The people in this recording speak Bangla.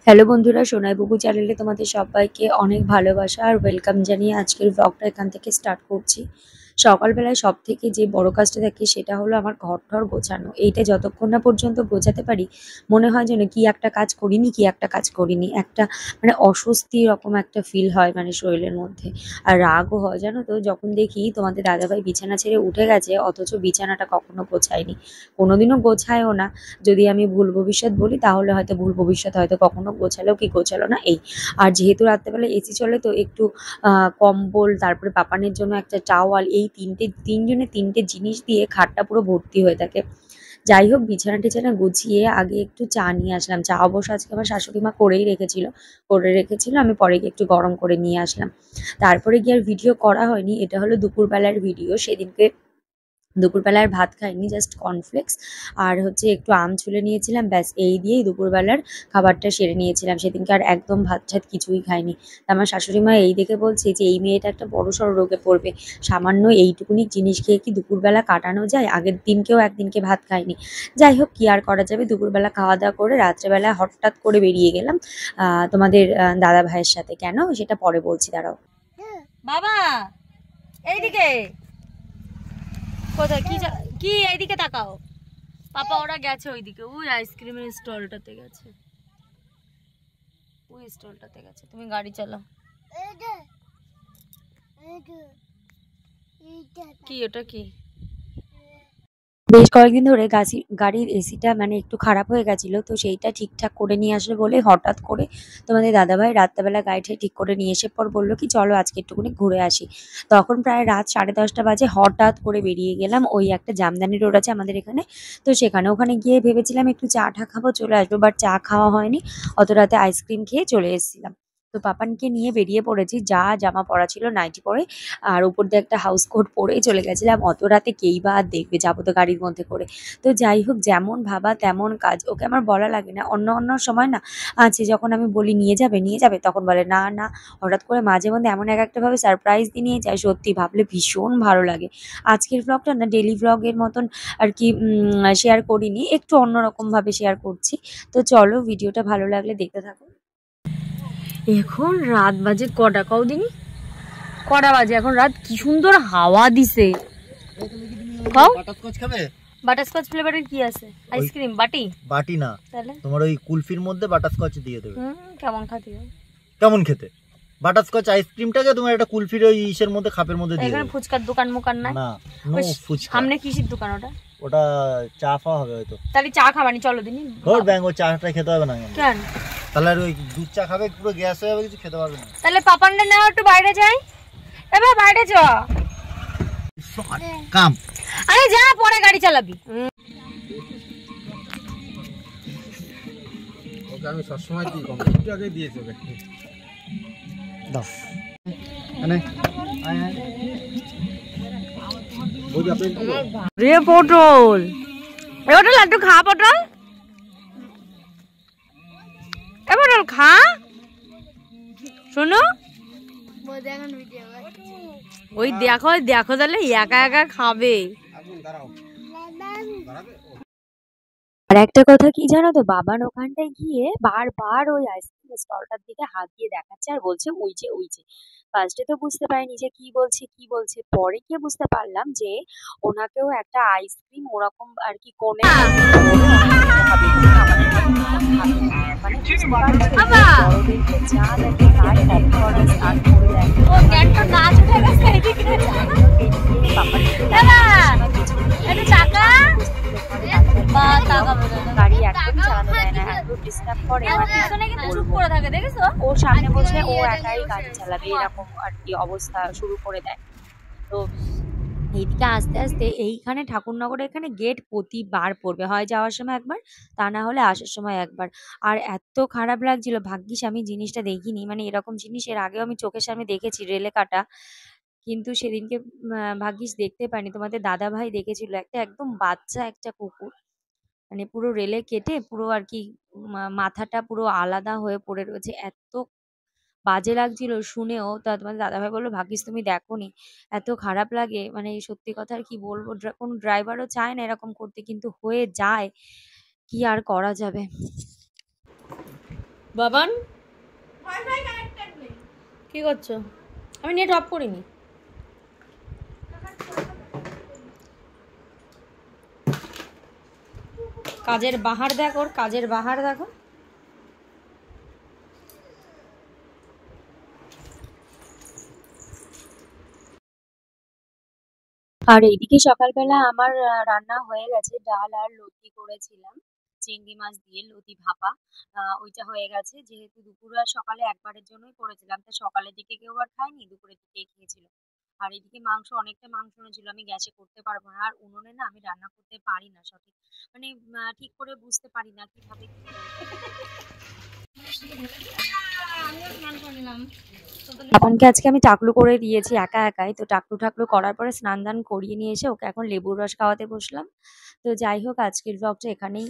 হ্যালো বন্ধুরা, সোনাই বুবু চ্যানেলে তোমাদের সবাইকে অনেক ভালোবাসা আর ওয়েলকাম জানিয়ে আজকের ব্লগটা এখান থেকে স্টার্ট করছি। সকালবেলায় সব থেকে যে বড় কাজটা থাকে সেটা হলো আমার ঘর গোছানো। এইটা যতক্ষণ না পর্যন্ত গোছাতে পারি মনে হয় যেন কি একটা কাজ করিনি একটা মানে অস্বস্তি রকম একটা ফিল হয় মানে শরীরের মধ্যে। আর রাগও হয় জানো তো, যখন দেখি তোমাদের দাদাভাই বিছানা ছেড়ে উঠে গেছে অথচ বিছানাটা কখনো গোছায়নি, কোনোদিনও গোছায়ও না। যদি আমি ভুল ভবিষ্যৎ বলি তাহলে হয়তো ভুল ভবিষ্যৎ হয়তো কখনো গোছালো কি গোছালো না এই। আর যেহেতু রাত্রেবেলা এসি চলে তো একটু কম্বল, তারপরে পাপানের জন্য একটা টাওয়াল, এই তিনজনে তিনটে জিনিস দিয়ে খাটটা পুরো ভর্তি হয়ে থাকে। যাই হোক, বিছানা টিছানা গুছিয়ে আগে একটু চা নিয়ে আসলাম। চা অবশ্য আজকে আমার শাশুড়ি মা করে রেখেছিল, আমি পরে গিয়ে একটু গরম করে নিয়ে আসলাম। তারপরে গিয়ে আর ভিডিও করা হয়নি। এটা হলো দুপুরবেলার ভিডিও। সেদিনকে দুপুরবেলার ভাত খাইনি, জাস্ট কর্নফ্লেক্স আর হচ্ছে একটু আম ছুলে নিয়েছিলাম, ব্যাস এই দিয়েই দুপুরবেলার খাবারটা সেরে নিয়েছিলাম। সেদিনকে আর একদম ভাত ঠাত কিছুই খাইনি। তা আমার শাশুড়ি মা এই দেখে বলছে যে এই মেয়েটা একটা বড়সড় রোগে পড়বে, সামান্য এইটুকুনি জিনিস খেয়ে কি দুপুরবেলা কাটানো যায়? আগের দিনকেও একদিনকে ভাত খাইনি। যাই হোক, কি আর করা যাবে, দুপুরবেলা খাওয়া দাওয়া করে রাত্রেবেলা হঠাৎ করে বেরিয়ে গেলাম তোমাদের দাদা ভাইয়ের সাথে। কেন সেটা পরে বলছি, দাঁড়াও। বাবা এইদিকে কোথায় কি এইদিকে তাকাও। পাপা ওরা গেছে ওইদিকে, ওই আইসক্রিমের স্টলটাতে গেছে, ওই স্টলটাতে গেছে। তুমি গাড়ি চালাও। কি ওটা কি? বেশ কয়েকদিন ধরে গাড়ির এসিটা মানে একটু খারাপ হয়ে গেছিল, তো সেইটা ঠিকঠাক করে নিয়ে আসবে বলে হঠাৎ করে তোমাদের দাদাভাই রাত্রেবেলা গাড়িটা ঠিক করে নিয়ে এসে পর বললো কি চলো আজকে একটুখানি ঘুরে আসি। তখন প্রায় রাত 10:30 বাজে, হঠাৎ করে বেরিয়ে গেলাম। ওই একটা জামদানি রোড আছে আমাদের এখানে, তো ওখানে গিয়ে ভেবেছিলাম একটু চা টা খাবো, চলে আসবো, বাট চা খাওয়া হয়নি। অত রাতে আইসক্রিম খেয়ে চলে এসেছিলাম। তো পাপানকে নিয়ে বেরিয়ে পড়েছি, যা জামা পরা ছিল নাইটি পরে, আর উপর দিয়ে একটা হাউস কোট পরেই চলে গেছিলাম। অত রাতে কেই বা আর দেখবে, যাবো তো গাড়ির মধ্যে করে। তো যাই হোক, যেমন ভাবা তেমন কাজ। ওকে আমার বলা লাগে না, অন্য অন্য সময় না আছে যখন আমি বলি নিয়ে যাবে তখন বলে না না। হঠাৎ করে মাঝে মধ্যে এমন একটা ভাবে সারপ্রাইজ দিয়ে নিয়ে যায়, সত্যি ভাবলে ভীষণ ভালো লাগে। আজকের ব্লগটা না ডেলি ব্লগের মতন আর কি শেয়ার করিনি, একটু অন্যরকম ভাবে শেয়ার করছি। তো চলো, ভিডিওটা ভালো লাগলে দেখতে থাকো। এখন রাত বাজে কটা কদিন, কটা বাজে এখন রাত? কি সুন্দর হাওয়া দিছে। বাটারস্কচ খাবে? বাটারস্কচ ফ্লেভারের কি আছে? আইসক্রিম বাটি না, তাহলে তোমার ওই কুলফির মধ্যে বাটারস্কচ দিয়ে দেবে। কেমন খাতি হয়? কেমন খেতে? বাটারস্কচ আইসক্রিমটাকে তোমার একটা কুলফির ওই ইসের মধ্যে খাপের মধ্যে দিয়ে এখানে দেবে। ফুচকার দোকান মোকান নাই? না, নো ফুচকা। সামনে কিসির দোকান ওটা? ওটা চা খাওয়া হবে হয়তো। তাহলে চা খাবানি, চলো দিনি। ধর ব্যাঙ্গো চাটা খেতে হবে না কেন? তাহলে আর ওই দুধ চা খাবে, পুরো গ্যাস হয়ে যাবে, কিছু খেতে পারবে না। তাহলে পাপানটা নাও, একটু বাইরে যাই। এবার বাইরে চ। কাম, আরে যা, পরে গাড়ি চালাবি। ওকে আমি সবসময় দিই, কম একটু আগে দিয়েছে ওকে। দাও এনে আয় আয়। ওই যে আপনি রে পটল, এ পটল একটু খা, পটল এ পটল খা। শোনো, ওই দেখো দেখো, তাহলে একা একা খাবে। দাঁড়াও, আর একটা কথা কি জানো তো, বাবান ওখানটায় গিয়ে বারবার ওই আইসক্রিম স্টলটার দিকে হাত দিয়ে দেখাচ্ছে আর বলছে ওই যে। ফার্স্টে তো বুঝতে পারিনি যে কি বলছে, পরে গিয়ে বুঝতে পারলাম যে ওনাকেও একটা আইসক্রিম ওরকম আর কি কোণে মানে বড়দেরকে যা দেখে তাই কপি করা স্টার্ট করে দেয়। গাড়ি একদম চালাতে দেয় না, এত ডিস্টার্ব করে। ওর সামনে বসে ও একাই গাড়ি চালাবে, এরকম আর কি অবস্থা শুরু করে দেয়। তো এইদিকে আস্তে আস্তে এইখানে ঠাকুরনগরে এখানে গেট প্রতিবার পড়বে, হয় যাওয়ার সময় একবার, তা না হলে আসার সময় একবার। আর এত খারাপ লাগছিল, ভাগ্যিস আমি জিনিসটা দেখিনি, মানে এরকম জিনিস এর আগেও আমি চোখের সামনে দেখেছি রেলে কাটা, কিন্তু সেদিনকে ভাগ্যিস দেখতে পাইনি। তোমাদের দাদা ভাই দেখেছিল একটা একদম বাচ্চা একটা কুকুর, মানে পুরো রেলে কেটে পুরো আর কি মাথাটা পুরো আলাদা হয়ে পড়ে রয়েছে। এত বাজে লাগছিল শুনেও। তা তোমাদের দাদাভাই বললো ভাগ্যিস তুমি দেখোনি। এত খারাপ লাগে, মানে সত্যি কথা আর কি বলবো, কোনো ড্রাইভারও চায় না এরকম করতে, কিন্তু হয়ে যায়, কি আর করা যাবে। বাবান কি করছো? আমি নেট অফ করিনি। কাজের বাহার দেখো, ওর কাজের বাহার দেখো। আর এইদিকে সকালবেলা আমার রান্না হয়ে গেছে, ডাল আর লতি করেছিলাম চিংড়ি মাছ দিয়ে, লতি ভাপা। ওইটা হয়ে গেছে, যেহেতু দুপুর আর সকালে একবারের জন্যই করেছিলাম, তো সকালের দিকে কেউ আর খায়নি, দুপুরের দিকেই খেয়েছিল। আর এদিকে মাংস, অনেকটা মাংস এনেছিল, আমি গ্যাসে করতে পারবো না, আর উনুনে না আমি রান্না করতে পারি না সঠিক, মানে ঠিক করে বুঝতে পারি না কিভাবে কি করবো। তপনকে আজকে আমি টাকলু করে দিয়েছি একা একাই, তো টাকলু ঠাকলু করার পরে স্নান দান করিয়ে নিয়ে এসে ওকে এখন লেবুর রস খাওয়াতে বসলাম। তো যাই হোক, আজকের ব্লগটা এখানেই